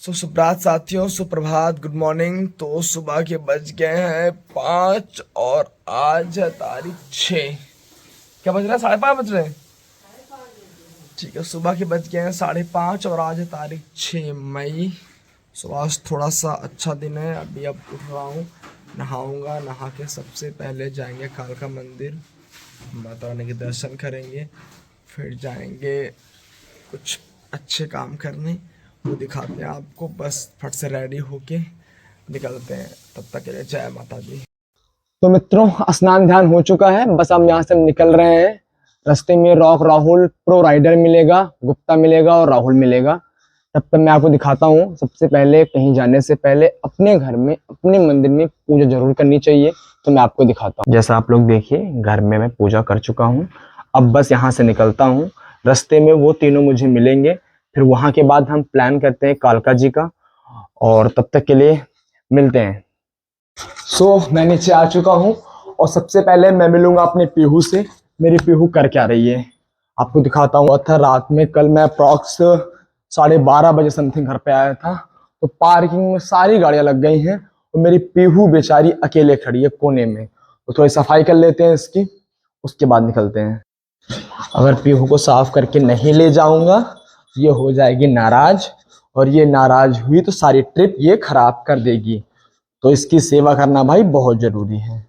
सुप्रभात साथियों, सुप्रभात, गुड मॉर्निंग। तो सुबह के बज गए हैं 5 और आज है तारीख 6। क्या बज रहा है? 5:30 बज रहे हैं। ठीक है, सुबह के बज गए हैं 5:30 और आज है तारीख 6 मई। सुबह आज थोड़ा सा अच्छा दिन है। अभी अब उठ रहा हूँ, नहाऊंगा। नहा के सबसे पहले जाएंगे कालका मंदिर, माता रानी के दर्शन करेंगे। फिर जाएंगे कुछ अच्छे काम करने, वो दिखाते हैं आपको। बस फट से रेडी होके निकलते हैं। तब तक के लिए जय माता दी। तो मित्रों, स्नान ध्यान हो चुका है। बस हम यहाँ से निकल रहे हैं। रास्ते में रॉक राहुल प्रो राइडर मिलेगा, गुप्ता मिलेगा और राहुल मिलेगा। तब तक मैं आपको दिखाता हूँ। सबसे पहले कहीं जाने से पहले अपने घर में, अपने मंदिर में पूजा जरूर करनी चाहिए। तो मैं आपको दिखाता हूँ। जैसा आप लोग देखिए, घर में मैं पूजा कर चुका हूँ। अब बस यहाँ से निकलता हूँ। रास्ते में वो तीनों मुझे मिलेंगे। फिर वहां के बाद हम प्लान करते हैं कालका जी का। और तब तक के लिए मिलते हैं। मैं नीचे आ चुका हूँ और सबसे पहले मैं मिलूंगा अपने पीहू से। मेरी पीहू कर क्या रही है आपको दिखाता हूँ। था रात में, कल मैं अप्रॉक्स 12:30 बजे समथिंग घर पे आया था। तो पार्किंग में सारी गाड़ियां लग गई हैं और मेरी पीहू बेचारी अकेले खड़ी है कोने में। तो थोड़ी सफाई कर लेते हैं इसकी, उसके बाद निकलते हैं। अगर पीहू को साफ करके नहीं ले जाऊंगा, ये हो जाएगी नाराज, और ये नाराज हुई तो सारी ट्रिप ये खराब कर देगी। तो इसकी सेवा करना भाई बहुत जरूरी है।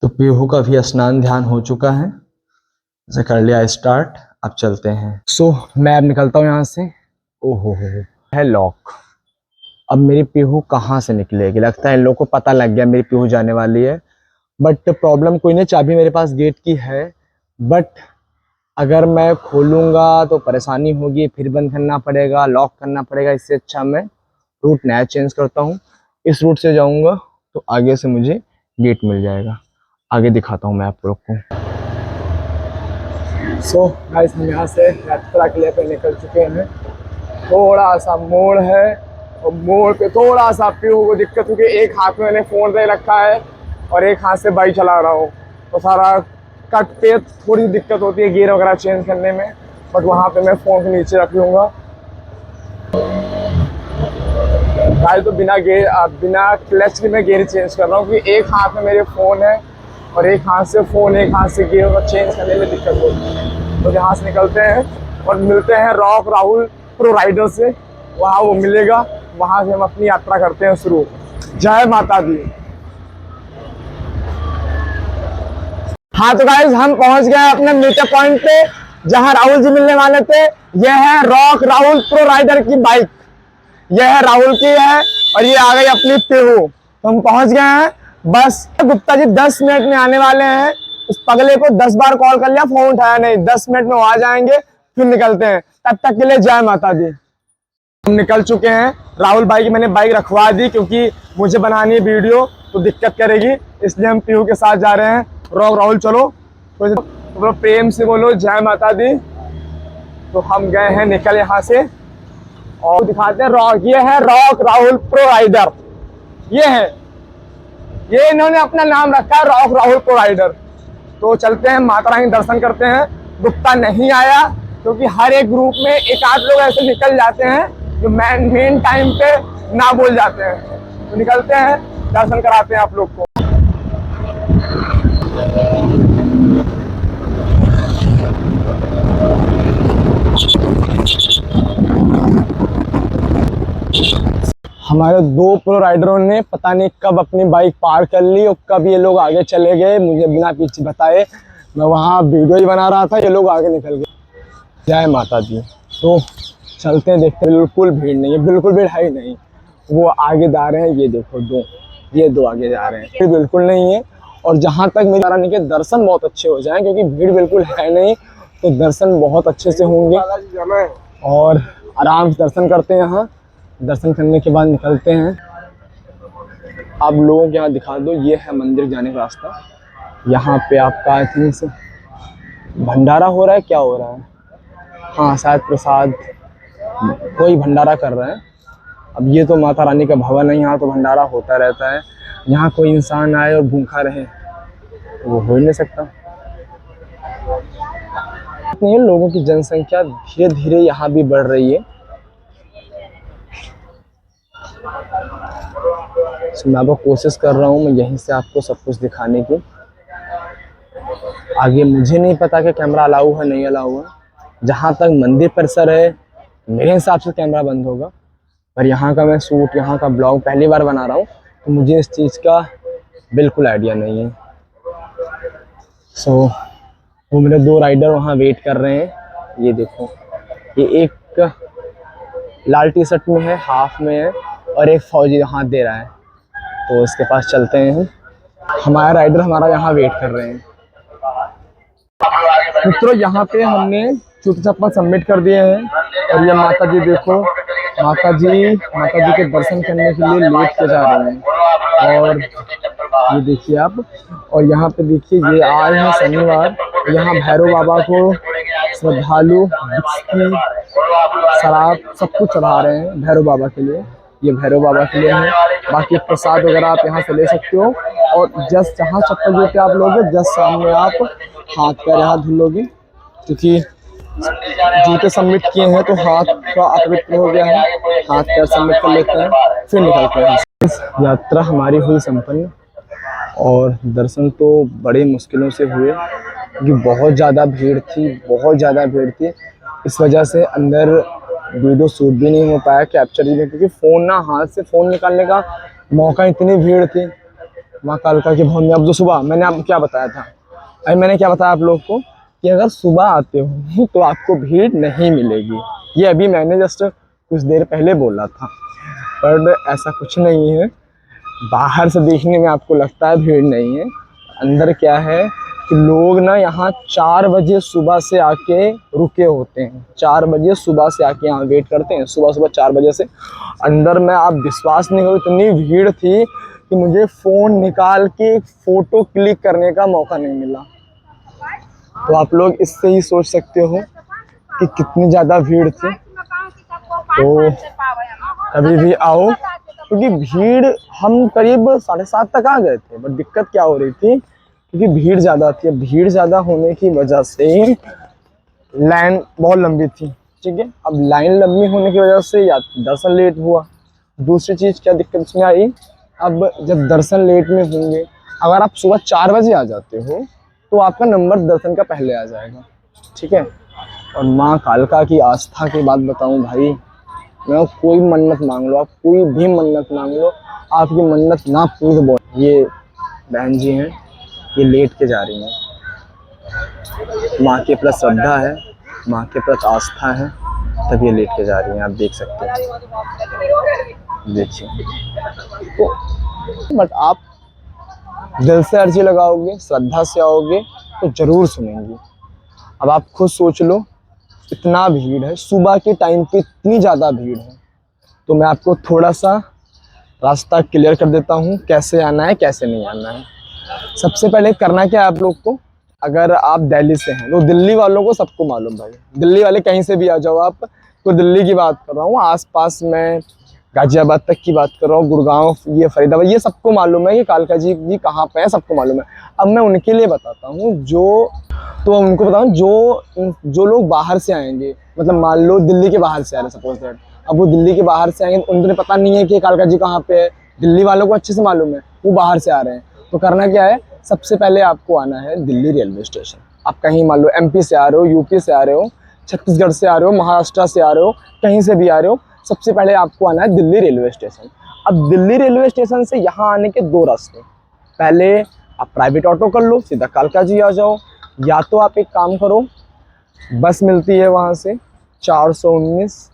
तो पीहू का भी स्नान ध्यान हो चुका है, इसे कर लिया स्टार्ट। अब चलते हैं। मैं अब निकलता हूँ यहाँ से। ओहो हो है लॉक। अब मेरी पीहू कहाँ से निकलेगी? लगता है इन लोगों को पता लग गया मेरी पीहू जाने वाली है। बट प्रॉब्लम कोई नहीं, चाबी मेरे पास गेट की है। बट अगर मैं खोलूंगा तो परेशानी होगी, फिर बंद करना पड़ेगा, लॉक करना पड़ेगा। इससे अच्छा मैं रूट नया चेंज करता हूँ। इस रूट से जाऊंगा तो आगे से मुझे गेट मिल जाएगा। आगे दिखाता हूँ मैं आप लोग को। गाइस, हम यहाँ से यात्रा के लिए पे निकल चुके हैं। थोड़ा सा मोड़ है और मोड़ पे थोड़ा सा पीहू को दिक्कत हुई। एक हाथ में मैंने फोन दे रखा है और एक हाथ से बाइक चला रहा हूँ, तो सारा कट पे थोड़ी दिक्कत होती है गियर वगैरह चेंज करने में। बट वहाँ पे मैं फोन को नीचे रख लूँगा। गाड़ी तो बिना क्लच के मैं गियर चेंज कर रहा हूँ, क्योंकि एक हाथ में मेरे फ़ोन है और एक हाथ से फ़ोन, एक हाथ से गियर को चेंज करने में दिक्कत होती है। तो यहाँ से निकलते हैं और मिलते हैं रॉक राहुल प्रो राइडर से। वहाँ वो मिलेगा, वहाँ से हम अपनी यात्रा करते हैं शुरू। जय माता दी। हाँ तो गाइस, हम पहुंच गए अपने मीटअप पॉइंट पे, जहां राहुल जी मिलने वाले थे। यह है रॉक राहुल प्रो राइडर की बाइक। यह है राहुल की है और ये आ गई अपनी पीहू। तो हम पहुंच गए हैं। बस गुप्ता जी 10 मिनट में आने वाले हैं। उस पगले को 10 बार कॉल कर लिया, फोन उठाया नहीं। 10 मिनट में वो आ जाएंगे, फिर निकलते हैं। तब तक के लिए जय माता दी। हम निकल चुके हैं। राहुल भाई की मैंने बाइक रखवा दी, क्योंकि मुझे बनानी है वीडियो तो दिक्कत करेगी, इसलिए हम पीहू के साथ जा रहे हैं। रॉक राहुल चलो, तो प्रेम से बोलो जय माता दी। तो हम गए हैं निकल यहाँ से और दिखाते हैं रॉक। ये है रॉक राहुल प्रो राइडर। ये है, ये इन्होंने अपना नाम रखा है रॉक राहुल प्रो राइडर। तो चलते हैं, माता रानी दर्शन करते हैं। गुप्ता नहीं आया क्योंकि हर एक ग्रुप में एक आध लोग ऐसे निकल जाते हैं जो मेन टाइम पे ना बोल जाते हैं। तो निकलते हैं, दर्शन कराते हैं आप लोग को। हमारे 2 प्रो राइडरों ने पता नहीं कब अपनी बाइक पार कर ली और कब ये लोग आगे चले गए, मुझे बिना पीछे बताए। मैं वहाँ वीडियो ही बना रहा था, ये लोग आगे निकल गए। जय माता दी। तो चलते हैं, देखते हैं। बिल्कुल भीड़ नहीं है, बिल्कुल भीड़ है ही नहीं। वो आगे जा रहे हैं, ये देखो ये दो आगे जा रहे हैं। भीड़ बिल्कुल नहीं है। और जहाँ तक मेरी रानी के दर्शन बहुत अच्छे हो जाएं, क्योंकि भीड़ बिल्कुल है नहीं, तो दर्शन बहुत अच्छे से होंगे और आराम से दर्शन करते हैं। यहाँ दर्शन करने के बाद निकलते हैं। आप लोगों को यहाँ दिखा दो, ये है मंदिर जाने का रास्ता। यहाँ पे आपका आई थिंक भंडारा हो रहा है, क्या हो रहा है? हाँ, शायद प्रसाद, कोई भंडारा कर रहा है। अब ये तो माता रानी का भवन है, यहाँ तो भंडारा होता रहता है। यहाँ कोई इंसान आए और भूखा रहे, वो हो ही नहीं सकता। बात नहीं है, लोगों की जनसंख्या धीरे धीरे यहाँ भी बढ़ रही है। तो मैं अब कोशिश कर रहा हूँ मैं यहीं से आपको सब कुछ दिखाने की। आगे मुझे नहीं पता कि कैमरा अलाउ है नहीं अलाउ है। जहाँ तक मंदिर परिसर है मेरे हिसाब से कैमरा बंद होगा, पर यहाँ का मैं शूट, यहाँ का ब्लॉग पहली बार बना रहा हूँ, तो मुझे इस चीज़ का बिल्कुल आइडिया नहीं है। सो वो मेरे 2 राइडर वहाँ वेट कर रहे हैं। ये देखो, ये एक लाल टी शर्ट में है, हाफ में है, और एक फौजी हाथ दे रहा है, तो इसके पास चलते हैं। हमारा राइडर हमारा यहाँ वेट कर रहे हैं। मित्रों, यहाँ पे हमने जूते चप्पल सबमिट कर दिए हैं, और ये माता जी देखो, माता जी के दर्शन करने के लिए लेट के जा रहे हैं। और ये देखिए आप, और यहाँ पे देखिए ये आए हैं शनिवार, यहाँ भैरव बाबा को श्रद्धालु बिस्किट, शराब सब कुछ चढ़ा रहे हैं भैरव बाबा के लिए। ये भैरव बाबा के लिए है। बाकी प्रसाद वगैरह आप यहाँ से ले सकते हो, और जस्ट जहाँ चप्पल जूते आप लोगे जस्ट सामने आप हाथ पैर यहाँ धुल लोगे, क्योंकि जूते सबमिट किए हैं तो हाथ का अपवित्र हो गया है। हाथ पैर सबमिट कर लेते हैं, फिर निकलते हैं। यात्रा हमारी हुई संपन्न, और दर्शन तो बड़े मुश्किलों से हुए, क्योंकि बहुत ज़्यादा भीड़ थी। इस वजह से अंदर वीडियो शूट भी नहीं हो पाया, कैप्चर भी नहीं, क्योंकि फ़ोन ना, हाथ से फ़ोन निकालने का मौका, इतनी भीड़ थी माँ कालका के भवन में। अब जो सुबह मैंने आपको क्या बताया था, मैंने क्या बताया आप लोग को कि अगर सुबह आते हो तो आपको भीड़ नहीं मिलेगी। ये अभी मैंने जस्ट कुछ देर पहले बोला था, पर ऐसा कुछ नहीं है। बाहर से देखने में आपको लगता है भीड़ नहीं है, अंदर क्या है कि लोग ना यहाँ 4 बजे सुबह से आके रुके होते हैं। 4 बजे सुबह से आके यहाँ वेट करते हैं, सुबह 4 बजे से। अंदर में आप विश्वास नहीं करो, इतनी भीड़ थी कि मुझे फ़ोन निकाल के फ़ोटो क्लिक करने का मौका नहीं मिला। तो आप लोग इससे ही सोच सकते हो कि कितनी ज़्यादा भीड़ थी। तो कभी भी आओ, क्योंकि भीड़, हम करीब 7:30 तक आ गए थे, बट दिक्कत क्या हो रही थी, क्योंकि भीड़ ज़्यादा थी। भीड़ ज़्यादा होने की वजह से लाइन बहुत लंबी थी, ठीक है। अब लाइन लंबी होने की वजह से या दर्शन लेट हुआ। दूसरी चीज़ क्या दिक्कत इसमें आई, अब जब दर्शन लेट में होंगे, अगर आप सुबह 4 बजे आ जाते हो तो आपका नंबर दर्शन का पहले आ जाएगा, ठीक है। और माँ कालका की आस्था की बात बताऊँ भाई, मैं कोई मन्नत मांग लो, आप कोई भी मन्नत मांग लो, आपकी मन्नत ना पूरी बोल। ये बहन जी हैं, ये लेट के जा रही हैं। माँ के प्रति श्रद्धा है, माँ के प्रति आस्था है, तब ये लेट के जा रही हैं। आप देख सकते हैं, देखिए। तो बट आप दिल से अर्जी लगाओगे, श्रद्धा से आओगे तो जरूर सुनेंगे। अब आप खुद सोच लो, इतना भीड़ है, सुबह के टाइम पे इतनी ज़्यादा भीड़ है। तो मैं आपको थोड़ा सा रास्ता क्लियर कर देता हूँ, कैसे आना है कैसे नहीं आना है। सबसे पहले करना क्या है आप लोग को, अगर आप दिल्ली से हैं तो दिल्ली वालों को सबको मालूम भाई, दिल्ली वाले कहीं से भी आ जाओ आप, तो दिल्ली की बात कर रहा हूँ, आसपास में गाजियाबाद तक की बात कर रहा हूँ, गुड़गांव, ये फरीदाबाद, ये सबको मालूम है कि कालका जी कहाँ पे है, सबको मालूम है। अब मैं उनके लिए बताता हूँ, तो उनको बताऊँ जो लोग बाहर से आएंगे, मतलब मान लो दिल्ली के बाहर से आ रहे हैं सपोज दैट, अब वो दिल्ली के बाहर से आएंगे, उन्हें पता नहीं है कि कालका जी कहाँ पे है। दिल्ली वालों को अच्छे से मालूम है, वो बाहर से आ रहे हैं। तो करना क्या है, सबसे पहले आपको आना है दिल्ली रेलवे स्टेशन। आप कहीं मान लो MP से आ रहे हो, यूपी से आ रहे हो, छत्तीसगढ़ से आ रहे हो, महाराष्ट्र से आ रहे हो, कहीं से भी आ रहे हो, सबसे पहले आपको आना है दिल्ली रेलवे स्टेशन। अब दिल्ली रेलवे स्टेशन से यहाँ आने के 2 रास्ते। पहले आप प्राइवेट ऑटो कर लो, सीधा कालका जी आ जाओ, या तो आप एक काम करो, बस मिलती है वहाँ से 419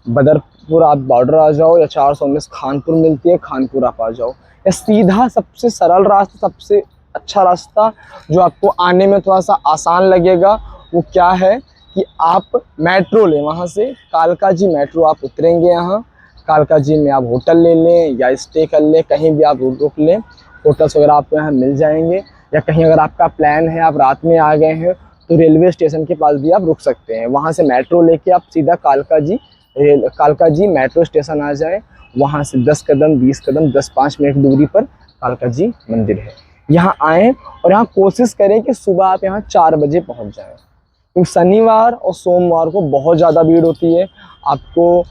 बदरपुर आप बॉर्डर आ जाओ, या 419 खानपुर मिलती है, खानपुर आप आ जाओ। या सीधा सबसे सरल रास्ता, सबसे अच्छा रास्ता जो आपको आने में थोड़ा सा आसान लगेगा, वो क्या है कि आप मेट्रो लें, वहाँ से कालका जी मेट्रो आप उतरेंगे। यहाँ कालका जी में आप होटल ले लें या स्टे कर लें, कहीं भी आप रुक लें, होटल्स वगैरह आपको यहाँ मिल जाएंगे। या कहीं अगर आपका प्लान है, आप रात में आ गए हैं, तो रेलवे स्टेशन के पास भी आप रुक सकते हैं। वहाँ से मेट्रो लेके आप सीधा कालका जी मेट्रो स्टेशन आ जाए। वहाँ से 10 कदम 20 कदम 10-5 मिनट दूरी पर कालका जी मंदिर है। यहाँ आएँ और यहाँ कोशिश करें कि सुबह आप यहाँ 4 बजे पहुँच जाएँ। क्योंकि शनिवार और सोमवार को बहुत ज़्यादा भीड़ होती है। आपको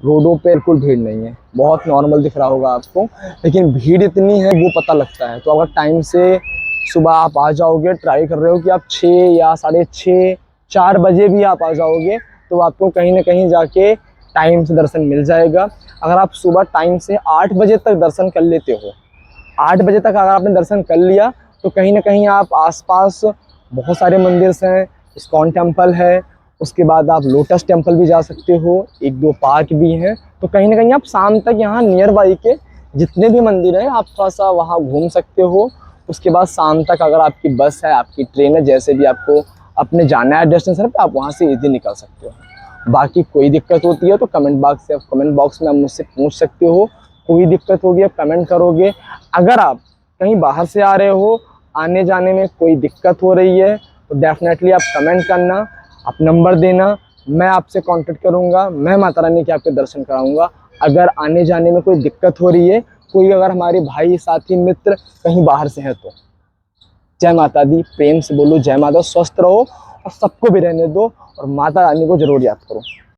रोडों पे बिल्कुल भीड़ नहीं है, बहुत नॉर्मल दिख रहा होगा आपको, लेकिन भीड़ इतनी है वो पता लगता है। तो अगर टाइम से सुबह आप आ जाओगे, ट्राई कर रहे हो कि आप 6 या 6:30 4 बजे भी आप आ जाओगे, तो आपको कहीं ना कहीं जाके टाइम से दर्शन मिल जाएगा। अगर आप सुबह टाइम से 8 बजे तक दर्शन कर लेते हो, 8 बजे तक अगर आपने दर्शन कर लिया, तो कहीं ना कहीं आप आसपास बहुत सारे मंदिर हैं, इस्कॉन टेम्पल है, उसके बाद आप लोटस टेम्पल भी जा सकते हो, 1-2 पार्क भी हैं। तो कहीं ना कहीं आप शाम तक यहाँ नियर बाई के जितने भी मंदिर हैं आप थोड़ा सा वहाँ घूम सकते हो। उसके बाद शाम तक अगर आपकी बस है, आपकी ट्रेन है, जैसे भी आपको अपने जाना है डेस्टिनेशन पे, आप वहाँ से ईजी निकल सकते हो। बाकी कोई दिक्कत होती है तो कमेंट बॉक्स में आप मुझसे पूछ सकते हो। कोई दिक्कत होगी आप कमेंट करोगे। अगर आप कहीं बाहर से आ रहे हो, आने जाने में कोई दिक्कत हो रही है, तो डेफिनेटली आप कमेंट करना, आप नंबर देना, मैं आपसे कांटेक्ट करूंगा, मैं माता रानी के आपके दर्शन कराऊंगा। अगर आने जाने में कोई दिक्कत हो रही है, कोई अगर हमारे भाई साथी मित्र कहीं बाहर से है तो जय माता दी, प्रेम से बोलो जय माता। स्वस्थ रहो और सबको भी रहने दो, और माता रानी को जरूर याद करो।